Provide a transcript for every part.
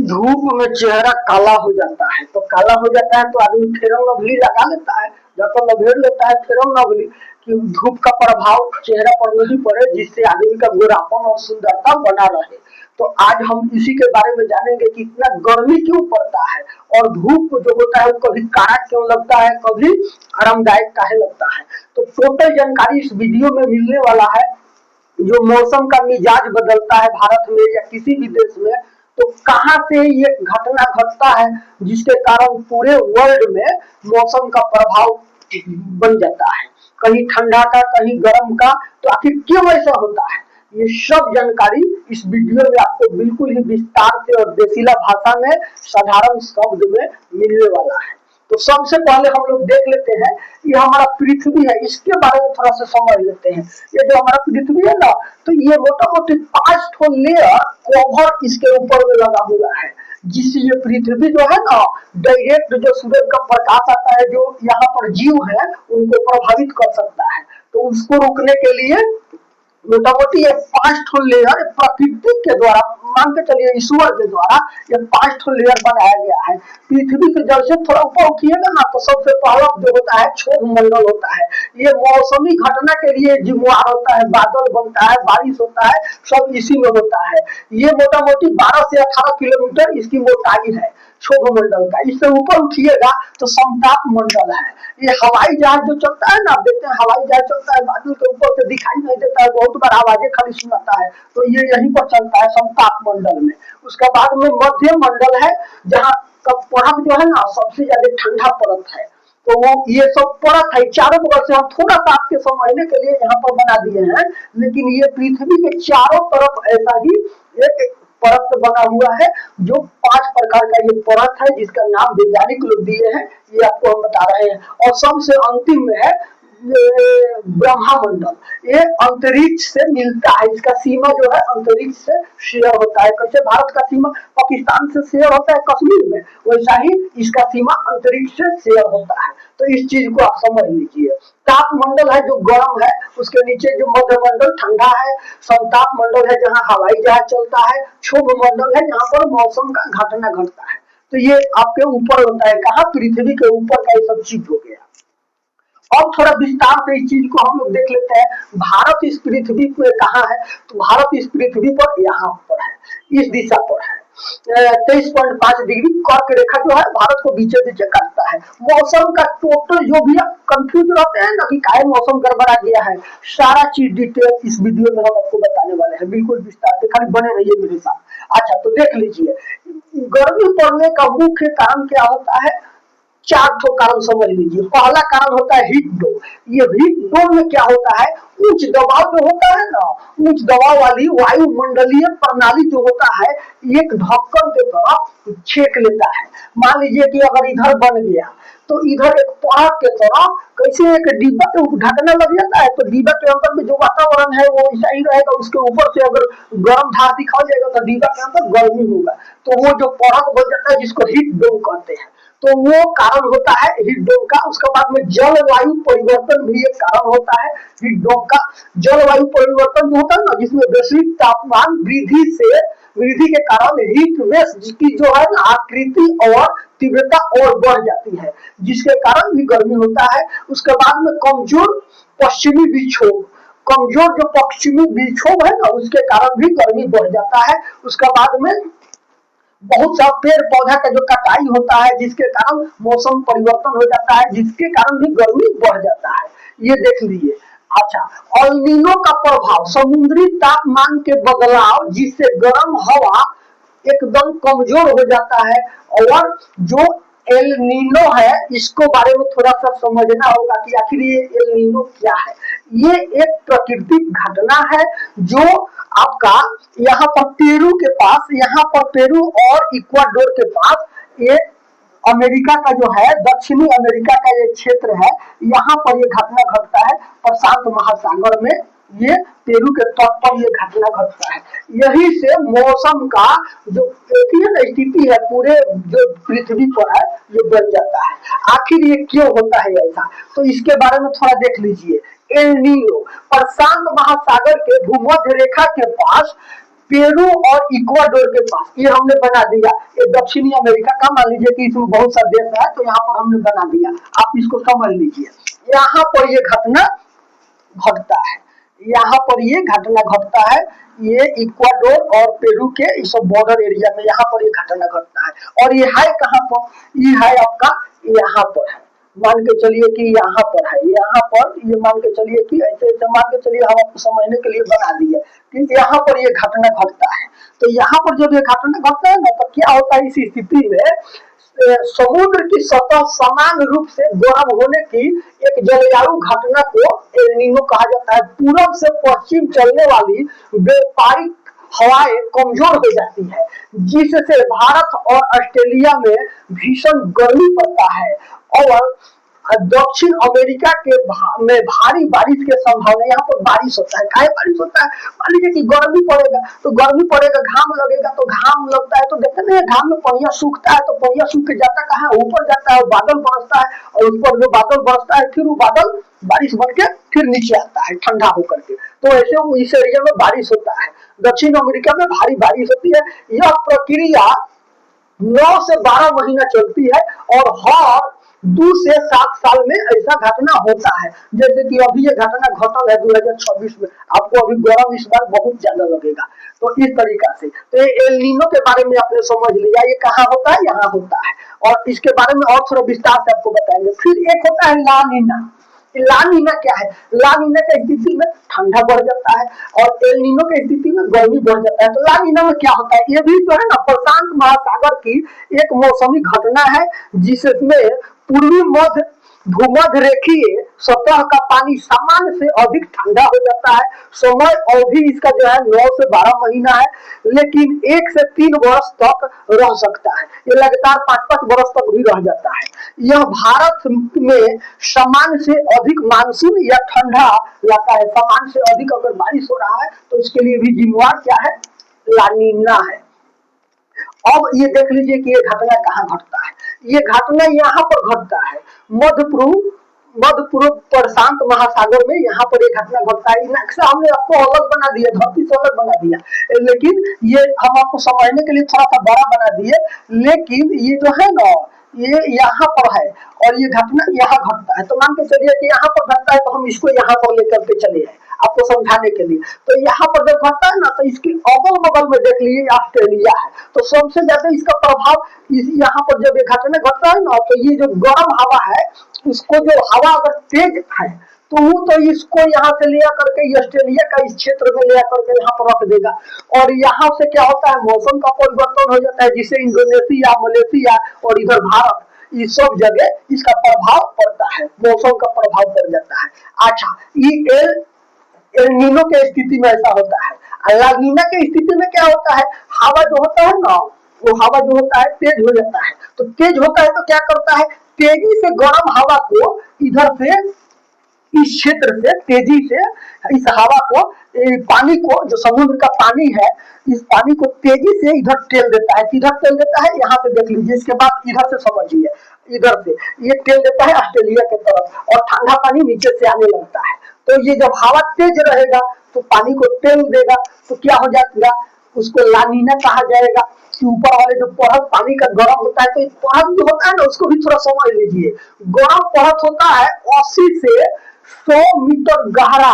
धूप में चेहरा काला हो जाता है, तो काला हो जाता है तो आदमी फेरन लवली लगा लेता है, जब तो लभेड़ लेता है फेरन लवली कि धूप का प्रभाव चेहरा पर नहीं पड़े, जिससे आदमी का गोरापन और सुंदरता बना रहे। तो आज हम इसी के बारे में जानेंगे कि इतना गर्मी क्यों पड़ता है और धूप जो होता है वो कभी काड़ा क्यों लगता है, कभी आरामदायक काहे लगता है। तो टोटल जानकारी इस वीडियो में मिलने वाला है। जो मौसम का मिजाज बदलता है भारत में या किसी भी देश में, तो कहाँ से ये घटना घटता है जिसके कारण पूरे वर्ल्ड में मौसम का प्रभाव बन जाता है, कहीं ठंडा का कहीं गर्म का। तो आखिर क्यों ऐसा होता है, ये सब जानकारी इस वीडियो में आपको बिल्कुल ही विस्तार से और देसीला भाषा में साधारण शब्द में मिलने वाला है। तो सबसे पहले हम लोग देख लेते हैं, ये हमारा पृथ्वी है, इसके बारे में थोड़ा सा समझ लेते हैं। ये जो हमारा पृथ्वी है ना, तो ये मोटा मोटी 5 ठो लेयर कवर इसके ऊपर में लगा हुआ है, जिससे ये पृथ्वी जो है ना डायरेक्ट जो सूरज का प्रकाश आता है, जो यहाँ पर जीव है उनको प्रभावित कर सकता है। तो उसको रोकने के लिए मोटा मोटी ये 5 ठो लेयर प्रकृति के द्वारा, मान के चलिए ईश्वर के द्वारा ये 5 ठो लेयर बनाया गया है। पृथ्वी से जब से थोड़ा ऊपर उठिएगा ना, तो सबसे पहला जो होता है क्षोभ मंडल होता है। ये मौसमी घटना के लिए जिम्मेवार होता है, बादल बनता है, बारिश होता है, सब इसी में होता है। ये मोटा मोटी 12 से 18 किलोमीटर इसकी मोटाई है क्षोभ मंडल का। इससे ऊपर उठिएगा तो समताप मंडल है। ये हवाई जहाज जो चलता है ना, आप देखते हैं हवाई जहाज चलता है, बादल के ऊपर से दिखाई नहीं देता है, बहुत बार आवाजें खाली सुनाता है, तो ये यहीं पर चलता है समताप मंडल में। उसके बाद में मध्य मंडल है, जहाँ का परत जो है ना सबसे ज्यादा ठंडा परत है। तो वो ये सब परत है चारों बगल से, हम थोड़ा सा आपके समझने के लिए यहाँ पर बना दिए हैं, लेकिन ये पृथ्वी के चारों तरफ ऐसा ही एक परत बना हुआ है, जो 5 प्रकार का ये परत है, जिसका नाम वैज्ञानिक लोग दिए हैं, ये आपको हम बता रहे हैं। और सबसे अंतिम में है ब्रह्मामंडल, ये अंतरिक्ष से मिलता है, इसका सीमा जो है अंतरिक्ष से शेयर होता है। कैसे भारत का सीमा पाकिस्तान से शेयर होता है कश्मीर में, वैसा ही इसका सीमा अंतरिक्ष से शेयर होता है। तो इस चीज को आप समझ लीजिए। ताप मंडल है जो गर्म है, उसके नीचे जो मध्य मंडल ठंडा है, संताप मंडल है जहाँ हवाई जहाज चलता है, क्षोभ मंडल है जहाँ पर मौसम का घटना घटता है। तो ये आपके ऊपर होता है, कहाँ पृथ्वी के ऊपर का ये सब चीज हो गया। अब थोड़ा विस्तार से इस चीज को हम लोग देख लेते हैं, भारत इस पृथ्वी में कहाँ है। तो भारत इस पृथ्वी पर यहाँ पर है, इस दिशा पर है। 23.5 डिग्री कर्क रेखा जो है भारत को बीचे बीचे काटता है। मौसम का टोटल जो भी आप कंफ्यूज रहते हैं ना कि काहे मौसम गड़बड़ा गया है, सारा चीज डिटेल इस वीडियो में हम आपको बताने वाले हैं, बिल्कुल विस्तार से, खाली बने रहिए मेरे साथ। अच्छा, तो देख लीजिए, गर्मी पड़ने का मुख्य कारण क्या होता है। 4 ठो कारण समझ लीजिए। पहला कारण होता है हीट डोम। ये हीट डोम में क्या होता है, उच्च दबाव जो होता है ना, उच्च दबाव वाली वायुमंडलीय प्रणाली जो होता है, एक ढक्कन के तरफ छेक लेता है। मान लीजिए कि अगर इधर बन गया, तो इधर एक परत के तरह कैसे एक डिब्बा पे ढकना लग जाता है, तो डिब्बा के अंदर में जो वातावरण है वो ऐसा ही रहेगा। उसके ऊपर से अगर गर्म धार दिखा जाएगा तो डिब्बा के अंदर गर्मी होगा, तो वो जो परत बन जाता है जिसको हीट डोम कहते हैं, तो वो कारण होता है हीट डोम का। उसके बाद में जलवायु परिवर्तन भी एक कारण होता है हीट डोम का। जलवायु परिवर्तन जो होता है ना, जिसमें वैश्विक तापमान वृद्धि के कारण हीट वेव्स की जो है ना आकृति और तीव्रता और बढ़ जाती है, जिसके कारण भी गर्मी होता है। उसके बाद में कमजोर पश्चिमी विक्षोभ, कमजोर जो पश्चिमी विक्षोभ है ना, उसके कारण भी गर्मी बढ़ जाता है। उसके बाद में बहुत सा पेड़ पौधा का जो कटाई होता है, जिसके कारण मौसम परिवर्तन हो जाता है, जिसके कारण भी गर्मी बढ़ जाता है, ये देख लीजिए। अच्छा, एल नीनो का प्रभाव, समुद्री तापमान के बदलाव, जिससे गर्म हवा एकदम कमजोर हो जाता है। और जो एल नीनो है, इसको बारे में थोड़ा सा समझना होगा कि आखिर ये एल नीनो क्या है। ये एक प्राकृतिक घटना है जो आपका यहाँ पर पेरू के पास, यहाँ पर पेरू और इक्वाडोर के पास, ये अमेरिका का जो है, दक्षिणी अमेरिका का ये क्षेत्र है, यहाँ पर ये घटना घटता है। प्रशांत महासागर में ये पेरू के तट पर ये घटना घटता है। यही से मौसम का जो स्थिति है पूरे जो पृथ्वी पर है, ये बन जाता है। आखिर ये क्यों होता है ऐसा, तो इसके बारे में थोड़ा देख लीजिए। एल नीनो प्रशांत महासागर के भूमध्य रेखा के पास पेरू और इक्वाडोर के पास ये हमने बना दिया। ये दक्षिणी अमेरिका का, मान लीजिए कि इसमें बहुत सा देश है, तो यहाँ पर हमने बना दिया, आप इसको समझ लीजिए। यहाँ पर ये घटना घटता है, यहाँ पर ये घटना घटता है, ये इक्वाडोर और पेरू के इस बॉर्डर एरिया में यहाँ पर ये घटना घटता है। और ये है कहाँ पर, ये है आपका यहाँ पर है, मान के चलिए कि यहाँ पर है, यहाँ पर ये मान के चलिए कि ऐसे ऐसे मान के चलिए, हम आपको समझने के लिए बना दिए कि यहाँ पर ये घटना घटता है। तो यहाँ पर जब ये घटना घटता है ना, तो क्या होता है, इस स्थिति में समुद्र की सतह समान रूप से गर्म होने की एक जलवायु घटना को एल नीनो कहा जाता है। पूरब से पश्चिम चलने वाली व्यापारिक हवाएं कमजोर हो जाती है, जिससे भारत और ऑस्ट्रेलिया में भीषण गर्मी पड़ता है और दक्षिण अमेरिका के में भारी बारिश के संभावना। यहाँ पर बारिश होता है, काहे बारिश होता है, मान लीजिए कि गर्मी पड़ेगा तो गर्मी पड़ेगा, घाम लगेगा तो घाम लगता है, तो देखते नहीं घाम में पनिया सूखता है, तो पनिया सूख के जाता कहाँ, ऊपर जाता है, बादल बरसता है, और उस पर जो बादल बरसता है फिर वो बादल बारिश बन के फिर नीचे आता है ठंडा होकर के। तो ऐसे इस एरिया में बारिश होता है, दक्षिण अमेरिका में भारी बारिश होती है। यह प्रक्रिया 9 से 12 महीना चलती है और हर 2 से 7 साल में ऐसा घटना होता है। जैसे कि अभी ये घटना घटल है 2026 में, आपको अभी गर्म इस बार बहुत ज्यादा लगेगा। तो इस तरीका से तो ये एल नीनो के बारे में आपने समझ लिया, ये कहाँ होता है, यहाँ होता है, और इसके बारे में और थोड़ा विस्तार से आपको बताएंगे। फिर एक होता है ला नीना। ला नीना क्या है, ला नीना की स्थिति में ठंडा बढ़ जाता है और एल नीनो की स्थिति में गर्मी बढ़ जाता है। तो ला नीना में क्या होता है, ये भी जो है ना प्रशांत महासागर की एक मौसमी घटना है, जिसमें पूर्वी मध्य भूमध्य रेखीय सतह का पानी सामान्य से अधिक ठंडा हो जाता है। समय अवधि इसका जो है 9 से 12 महीना है, लेकिन 1 से 3 वर्ष तक रह सकता है। ये लगातार 5-5 वर्ष तक भी रह जाता है। यह भारत में सामान्य से अधिक मानसून या ठंडा लाता है। सामान्य से अधिक अगर बारिश हो रहा है तो इसके लिए भी जिम्मेवार क्या है, ला नीना है। अब ये देख लीजिए कि ये घटना कहाँ घटता है, ये घटना यहाँ पर घटता है मध्य पूर्व प्रशांत महासागर में, यहाँ पर ये घटना घटता है। नक्शा हमने आपको अलग बना दिया, धरती से अलग बना दिया, लेकिन ये हम आपको समझने के लिए थोड़ा सा बड़ा बना दिए। लेकिन ये जो है ना, ये यहाँ पर है और ये घटना यहाँ घटता है। तो मान के चलिए कि यहाँ पर घटता है, तो हम इसको यहाँ पर लेकर के चले आए आपको समझाने के लिए। तो यहाँ पर जब घटता है ना, तो इसके अगल बगल में देख लीजिए ऑस्ट्रेलिया है, तो सबसे ज्यादा इसका प्रभाव यहाँ पर जब ये घटना घटता है ना, तो ये जो गर्म हवा है, उसको जो हवा अगर तेज है तो वो तो इसको यहाँ से ले करके ऑस्ट्रेलिया का इस क्षेत्र में ले करके यहाँ पर रख देगा, और यहाँ से क्या होता है, मौसम का परिवर्तन हो जाता है, जिससे इंडोनेशिया, मलेशिया और इधर भारत, ये सब जगह इसका प्रभाव पड़ता है, मौसम का प्रभाव पड़ जाता है। अच्छा, ये एल नीनो के स्थिति में ऐसा होता है। ला नीना के स्थिति में क्या होता है, हवा जो होता है ना, वो हवा जो होता है तेज हो जाता है। तो तेज होता है तो क्या करता है, तेजी से गर्म हवा को इधर से, इस क्षेत्र से तेजी से इस हवा को, पानी को, जो समुद्र का पानी है, इस पानी को तेजी से इधर टेल देता है। किधर टेल देता है, यहाँ पे देख लीजिए, इसके बाद इधर से समझिए, इधर से ये टेल देता है ऑस्ट्रेलिया की तरफ, और ठंडा पानी नीचे से आने लगता है। तो ये जब हवा तेज रहेगा तो पानी को टेल देगा, तो क्या हो जाएगा, उसको ला नीना कहा जाएगा। कि ऊपर वाले जो परत पानी का गर्म होता है, तो परत जो होता है ना, उसको भी थोड़ा समझ लीजिए। गर्म परत होता है 80 से 100 मीटर गहरा,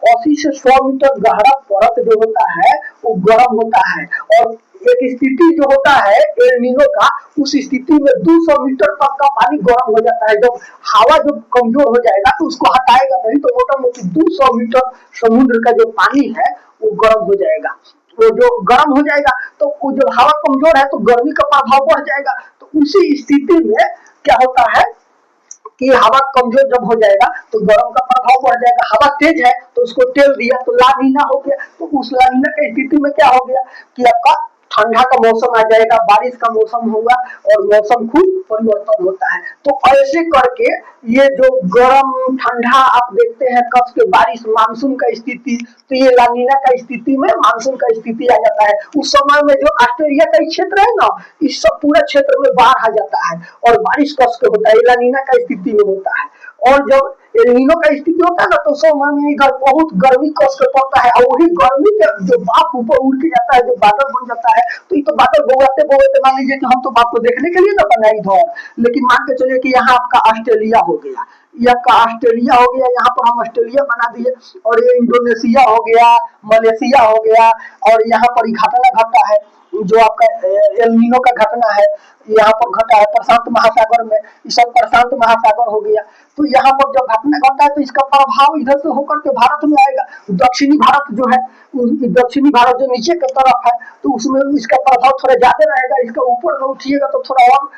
80 से 100 मीटर गहरा परत जो होता है वो गर्म होता है। और एक स्थिति जो होता है एल नीनो का, उस स्थिति में 200 मीटर तक का पानी गर्म हो जाता है। जब हवा जो कमजोर हो जाएगा तो उसको हटाएगा नहीं, तो मोटा मोटी 200 मीटर समुद्र का जो पानी है वो गर्म हो जाएगा। वो जो गर्म हो जाएगा तो वो जो हवा कमजोर है तो गर्मी का प्रभाव बढ़ जाएगा। तो उसी स्थिति में क्या होता है कि हवा कमजोर जब हो जाएगा तो गर्म का प्रभाव बढ़ जाएगा। हवा तेज है तो उसको टेल दिया तो ला नीना हो गया। तो उस ला नीना की स्थिति में क्या हो गया कि आपका ठंडा का मौसम आ जाएगा, बारिश का मौसम होगा और मौसम खूब परिवर्तन होता है। तो ऐसे करके ये जो गर्म ठंडा आप देखते हैं, कब के बारिश, मानसून का स्थिति, तो ये ला नीना का स्थिति में मानसून का स्थिति आ जाता है। उस समय में जो ऑस्ट्रेलिया का क्षेत्र है ना, इस सब पूरा क्षेत्र में बाढ़ आ जाता है और बारिश कस के होता है, ला नीना का स्थिति में होता है। और जब एल नीनो का स्थिति होता है ना, तो उस समय में इधर बहुत गर्मी कष्ट पड़ता है, और वही गर्मी के जो बाप ऊपर उड़ के जाता है, जो बादल बन जाता है, तो ये तो बादल बोलते बोलते मान लीजिए कि हम तो बाप को देखने के लिए ना बनाए इधर, लेकिन मान के चलिए कि यहाँ आपका ऑस्ट्रेलिया हो गया, ये आपका ऑस्ट्रेलिया हो गया, यहाँ पर हम ऑस्ट्रेलिया बना दिए, और ये इंडोनेशिया हो गया, मलेशिया हो गया, और यहाँ पर घटना घटा है जो आपका एल नीनो का घटना है, यहाँ पर घटा है प्रशांत महासागर में, ये सब प्रशांत महासागर हो गया। तो यहाँ पर जब घटना घटता है तो इसका प्रभाव इधर से होकर के भारत में आएगा। दक्षिणी भारत जो है, दक्षिणी भारत जो नीचे की तरफ है, तो उसमें इसका प्रभाव थोड़ा ज्यादा रहेगा, इसका ऊपर में उठिएगा तो थोड़ा और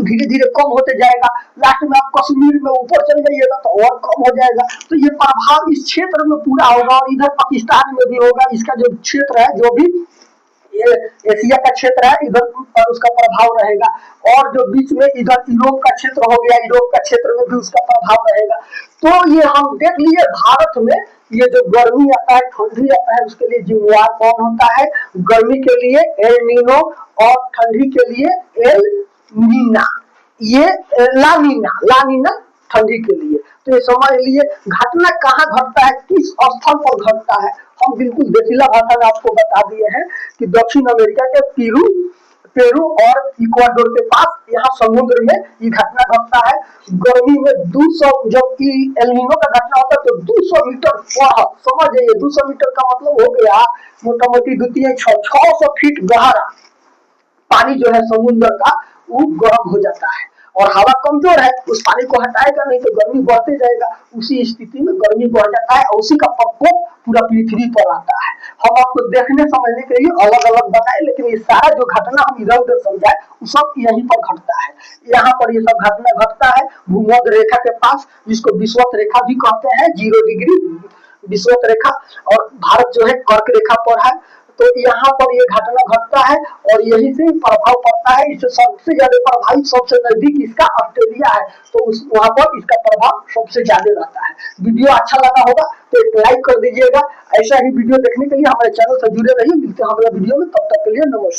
धीरे धीरे कम होते जाएगा, लास्ट में आप कश्मीर में ऊपर चल जाइएगा तो और कम हो जाएगा। तो ये प्रभाव इस क्षेत्र में पूरा होगा, और इधर पाकिस्तान में भी होगा। इसका जो क्षेत्र है, जो भी ये एशिया का क्षेत्र है, इधर पर उसका प्रभाव रहेगा, और जो बीच में इधर यूरोप का क्षेत्र हो गया, यूरोप का क्षेत्र में भी उसका प्रभाव रहेगा। तो ये हम देख लिए भारत में ये जो गर्मी आता है, ठंडी आता है, उसके लिए जिम्मेवार कौन होता है? गर्मी के लिए एल नीनो, और ठंडी के लिए एल नीना, ये लानीना ठंडी के लिए। तो ये समझ लिए घटना कहाँ घटता है, किस स्थल पर घटता है। हम बिल्कुल देसीला भाषा में आपको बता दिए हैं कि दक्षिण अमेरिका के पेरू और इक्वाडोर के पास यहाँ समुद्र में ये घटना घटता है। गर्मी में 200, जब एल नीनो का घटना होता है तो 200 मीटर समझ जाइए, 200 मीटर का मतलब हो गया मोटा मोटी 600 फीट गहरा पानी जो है समुद्र का, वो गर्म हो जाता है, और हवा कमजोर है, उस पानी को हटाएगा नहीं तो गर्मी बढ़ते जाएगा। उसी स्थिति में गर्मी बढ़ जाता है, और उसी का प्रकोप पूरा पृथ्वी पर आता है। हम आपको देखने समझने के लिए अलग अलग बताए, लेकिन ये सारा जो घटना हम इधर उधर समझाए, वो सब यहीं पर घटता है। यहाँ पर ये सब घटना घटता है भूमध्य रेखा के पास, जिसको विषुवत रेखा भी कहते हैं, 0 डिग्री विषुवत रेखा, और भारत जो है कर्क रेखा पर है। तो यहाँ पर ये घटना घटता है, और यही से प्रभाव पड़ता है। इससे सबसे ज्यादा प्रभावित, सबसे नजदीक इसका ऑस्ट्रेलिया है, तो उस वहां पर इसका प्रभाव सबसे ज्यादा रहता है। वीडियो अच्छा लगा होगा तो एक लाइक कर दीजिएगा। ऐसा ही वीडियो देखने के लिए हमारे चैनल से जुड़े रहिए। मिलते हैं अगले वीडियो में, तब तक के लिए नमस्कार।